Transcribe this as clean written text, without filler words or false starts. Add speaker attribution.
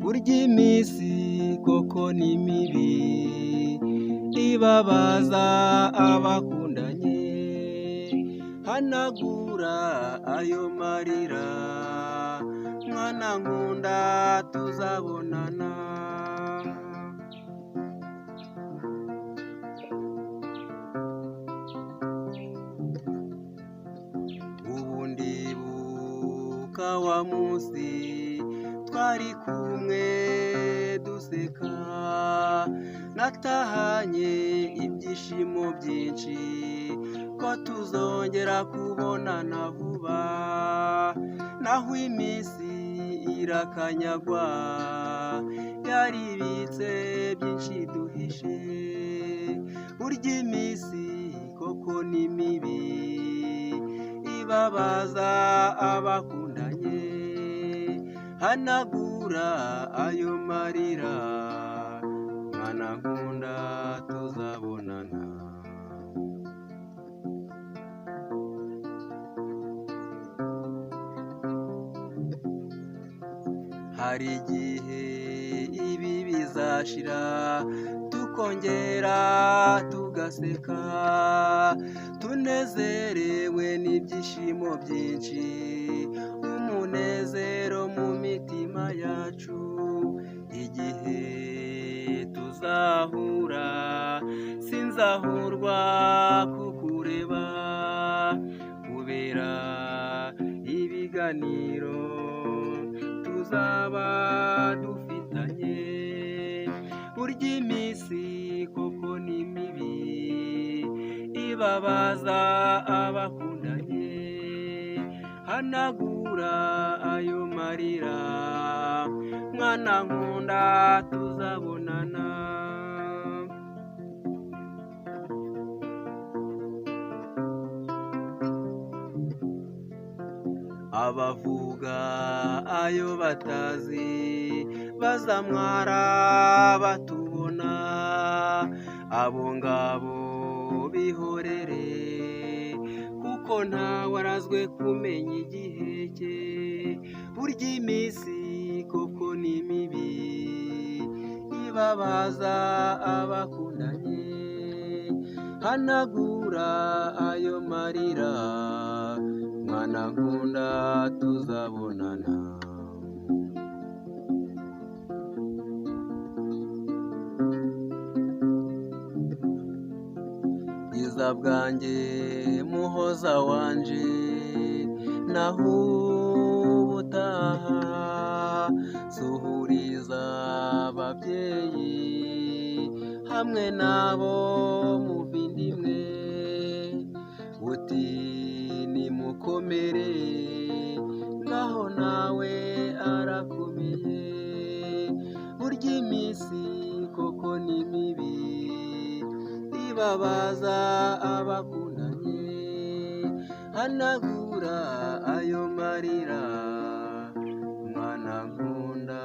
Speaker 1: burya iminsi koko ni mibi ibabaza abakundanye, hanagura ayo marira mwana nkunda tuzabonana. Ubu ndibuka wa munsi twari kumwe duseka, natahanye ibyishimo byinshi ko tuzongera kubonana vuba, naho iminsi irakanyagwa yaribitse byinshi duhishe. Burya iminsi koko ni mibi ibabaza abakundanye, hanagura ayo marira mwana nkunda tuzabonana. Hari igihe ibi bizashira tukongera tugaseka, tunezerewe n'ibyishimo byinshi, umunezero mu mitima yacu. Igihe tuzahura sinzahurwa kukureba, kubera ibiganiro tuzaba dufitanye. Burya iminsi koko ni mibi ibabaza abakundanye, hanagura ayo marira mwana nkunda tuzabonana. Abavuga ayo batazi bazamwara batubona, abo ngabo bihorere kuko ntawarazwe kumenya igihe cye. Burya iminsi koko ni mibi ibabaza abakundanye, hanagura ayo marira mwana nkunda tuzabonana. Bwiza bwanjye muhoza wanje, naho ubutaha suhuriza ababyeyi hamwe nabo muvindimwe, uti nimukomere ngaho nawe arakomeye. Burya iminsi koko ni mibi ibabaza abakundanye, hanagura ayo marira mwana nkunda